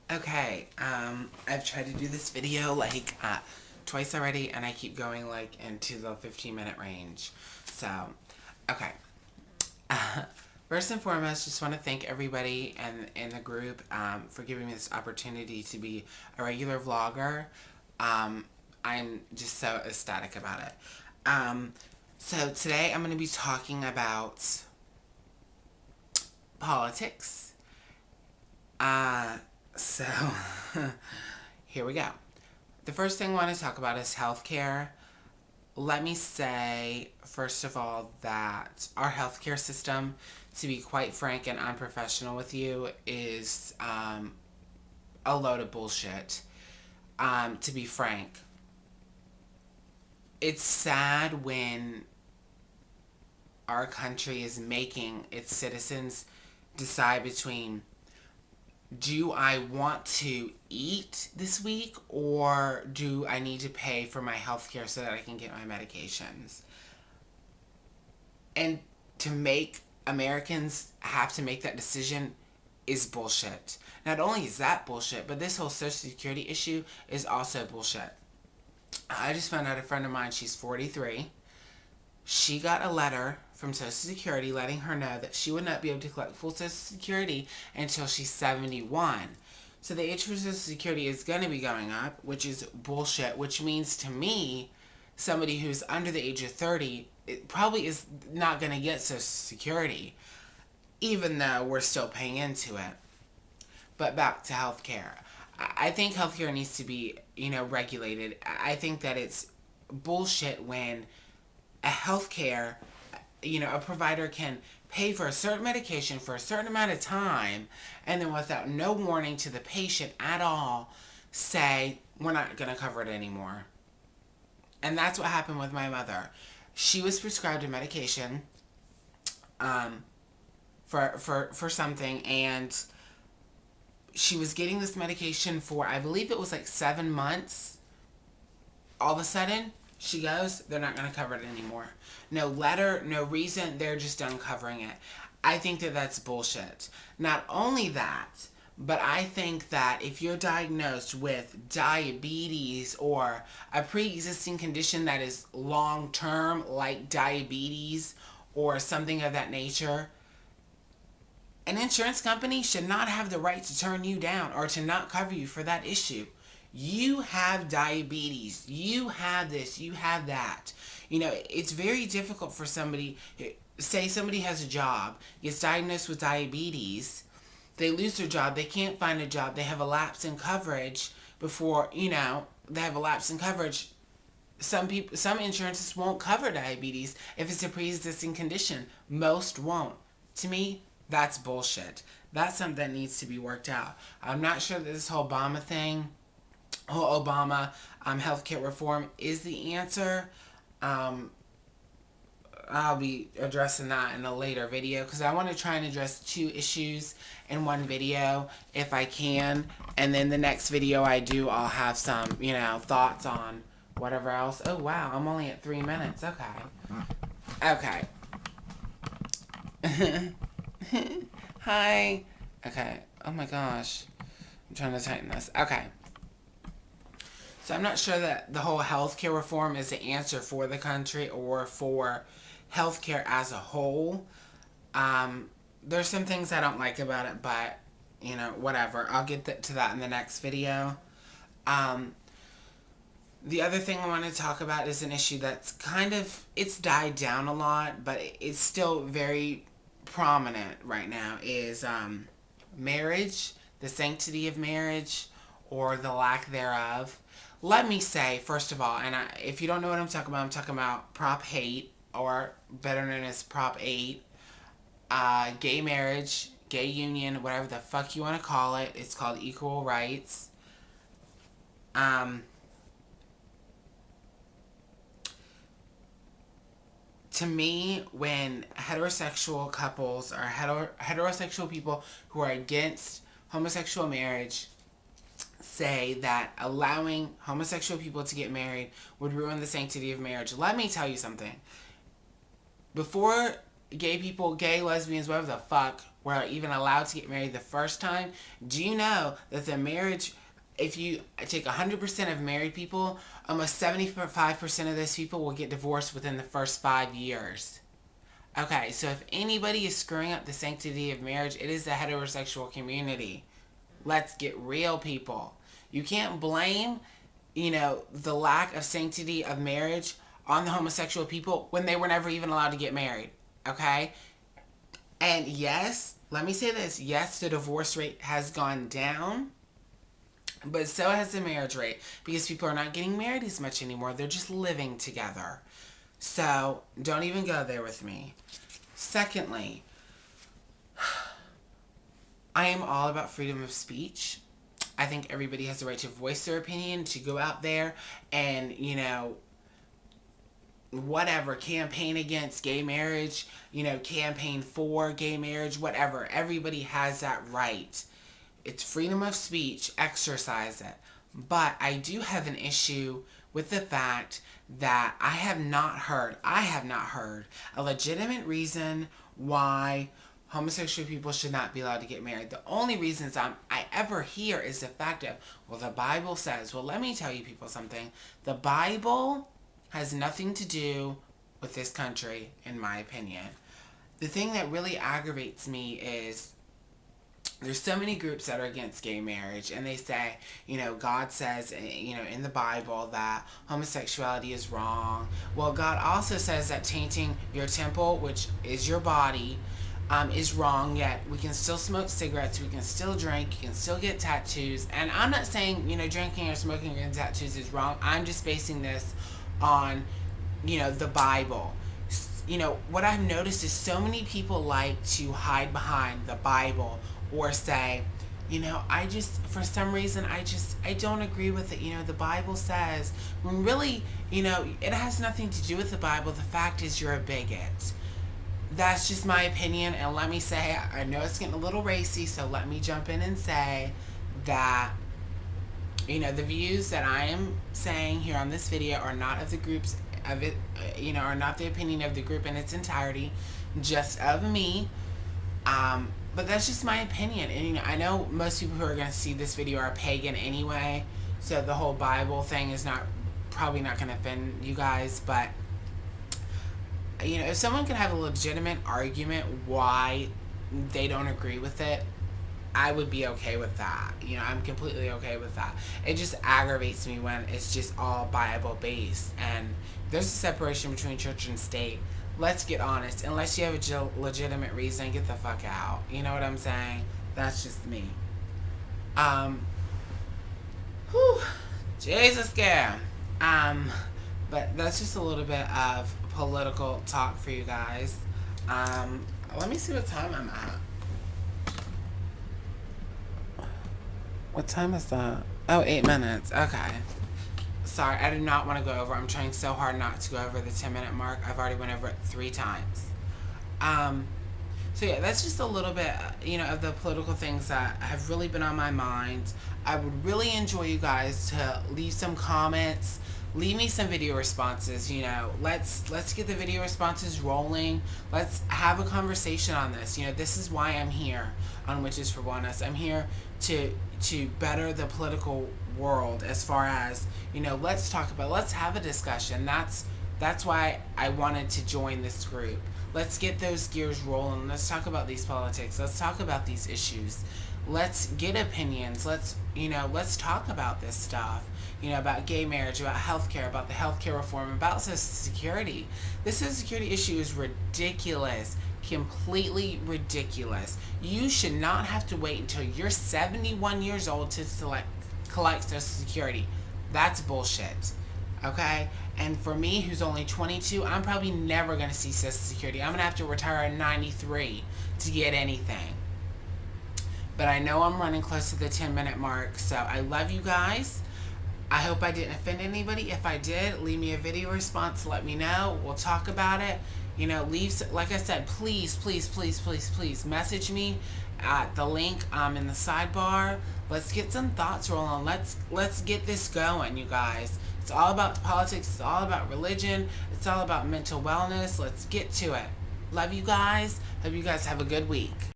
Okay, I've tried to do this video twice already, and I keep going into the 15-minute range. So, okay. First and foremost, just want to thank everybody in the group for giving me this opportunity to be a regular vlogger. I'm just so ecstatic about it. So today I'm going to be talking about politics. So here we go. The first thing I want to talk about is healthcare. Let me say, first of all, that our healthcare system, to be quite frank and unprofessional with you, is a load of bullshit. To be frank, it's sad when our country is making its citizens decide between, do I want to eat this week, or do I need to pay for my health care so that I can get my medications? And to make Americans have to make that decision is bullshit. Not only is that bullshit, but this whole Social Security issue is also bullshit. I just found out a friend of mine, she's 43. She got a letter from Social Security letting her know that she would not be able to collect full Social Security until she's 71. So the age for Social Security is going to be going up, which is bullshit, which means to me, somebody who's under the age of 30 it probably is not going to get Social Security, even though we're still paying into it. But back to healthcare. I think healthcare needs to be, regulated. I think that it's bullshit when a healthcare, a provider can pay for a certain medication for a certain amount of time, and then without no warning to the patient at all, say, we're not going to cover it anymore. And that's what happened with my mother. She was prescribed a medication for something, and she was getting this medication for, I believe it was 7 months. All of a sudden, she goes, they're not going to cover it anymore. No letter, no reason, they're just done covering it. I think that that's bullshit. Not only that, but I think that if you're diagnosed with diabetes or a pre-existing condition that is long-term, like diabetes or something of that nature, an insurance company should not have the right to turn you down or to not cover you for that issue. You have diabetes. You have this. You have that. It's very difficult for somebody, say somebody has a job, gets diagnosed with diabetes, they lose their job, they can't find a job, they have a lapse in coverage before, they have a lapse in coverage. Some insurances won't cover diabetes if it's a pre-existing condition. Most won't. To me, that's bullshit. That's something that needs to be worked out. I'm not sure that this whole Obama thing, healthcare reform is the answer. I'll be addressing that in a later video because I want to try and address 2 issues in one video if I can. And then the next video I do, I'll have some, thoughts on whatever else. Oh, wow. I'm only at 3 minutes. Okay. Hi. Okay. Oh my gosh. I'm trying to tighten this. Okay. So I'm not sure that the whole healthcare reform is the answer for the country or for healthcare as a whole. There's some things I don't like about it, but, whatever. I'll get to that in the next video. The other thing I want to talk about is an issue that's it's died down a lot, but it's still very prominent right now, is marriage, the sanctity of marriage, or the lack thereof. Let me say, first of all, and if you don't know what I'm talking about Prop 8, or better known as Prop 8, gay marriage, gay union, whatever the fuck you want to call it. It's called equal rights. To me, when heterosexual couples or heterosexual people who are against homosexual marriage say that allowing homosexual people to get married would ruin the sanctity of marriage, let me tell you something. Before gay people, gay, lesbians, whatever the fuck, were even allowed to get married the first time, do you know that the marriage, if you take 100% of married people, almost 75% of those people will get divorced within the first 5 years? Okay, so if anybody is screwing up the sanctity of marriage, it is the heterosexual community. Let's get real, people. You can't blame, the lack of sanctity of marriage on the homosexual people when they were never even allowed to get married. Okay? And yes, let me say this. Yes, the divorce rate has gone down, but so has the marriage rate, because people are not getting married as much anymore. They're just living together. So don't even go there with me. Secondly, I am all about freedom of speech. I think everybody has the right to voice their opinion, to go out there and, whatever, campaign against gay marriage, campaign for gay marriage, whatever. Everybody has that right. It's freedom of speech. Exercise it. But I do have an issue with the fact that I have not heard a legitimate reason why homosexual people should not be allowed to get married. The only reasons I ever hear is the fact of, well, the Bible says. Well, let me tell you people something. The Bible has nothing to do with this country, in my opinion. The thing that really aggravates me is there's so many groups that are against gay marriage, and they say, God says, in the Bible that homosexuality is wrong. Well, God also says that tainting your temple, which is your body, is wrong, yet we can still smoke cigarettes, we can still drink, you can still get tattoos. And I'm not saying, drinking or smoking or getting tattoos is wrong. I'm just basing this on, the Bible. What I've noticed is so many people like to hide behind the Bible or say, for some reason, I don't agree with it. The Bible says, when really, it has nothing to do with the Bible. The fact is you're a bigot. That's just my opinion. And let me say, I know it's getting a little racy, so let me jump in and say that, the views that I am saying here on this video are not of the groups of it, are not the opinion of the group in its entirety, just of me. But that's just my opinion. And I know most people who are going to see this video are pagan anyway, so the whole Bible thing is probably not going to offend you guys. But if someone can have a legitimate argument why they don't agree with it, I would be okay with that. I'm completely okay with that. It just aggravates me when it's just all Bible based and there's a separation between church and state. Let's get honest. Unless you have a legitimate reason, get the fuck out. You know what I'm saying? That's just me. Jesus, girl. But that's just a little bit of political talk for you guys. Let me see what time I'm at. What time is that? Oh, 8 minutes. Okay. Sorry, I do not want to go over. I'm trying so hard not to go over the 10-minute mark. I've already went over it 3 times. So yeah, that's just a little bit, of the political things that have really been on my mind. I would really enjoy you guys to leave some comments. Leave me some video responses. Let's get the video responses rolling. Let's have a conversation on this. This is why I'm here on Witches for Wellness. I'm here to better the political world as far as, let's have a discussion. That's why I wanted to join this group. Let's get those gears rolling. Let's talk about these politics. Let's talk about these issues. Let's get opinions. Let's talk about this stuff. About gay marriage, about healthcare, about the healthcare reform, about Social Security. This Social Security issue is ridiculous. Completely ridiculous. You should not have to wait until you're 71 years old to collect Social Security. That's bullshit. Okay? And for me, who's only 22, I'm probably never going to see Social Security. I'm going to have to retire at 93 to get anything. But I know I'm running close to the 10-minute mark, so I love you guys. I hope I didn't offend anybody. If I did, leave me a video response. Let me know. We'll talk about it. Like I said, please message me at the link in the sidebar. Let's get some thoughts rolling. Let's get this going, you guys. It's all about politics. It's all about religion. It's all about mental wellness. Let's get to it. Love you guys. Hope you guys have a good week.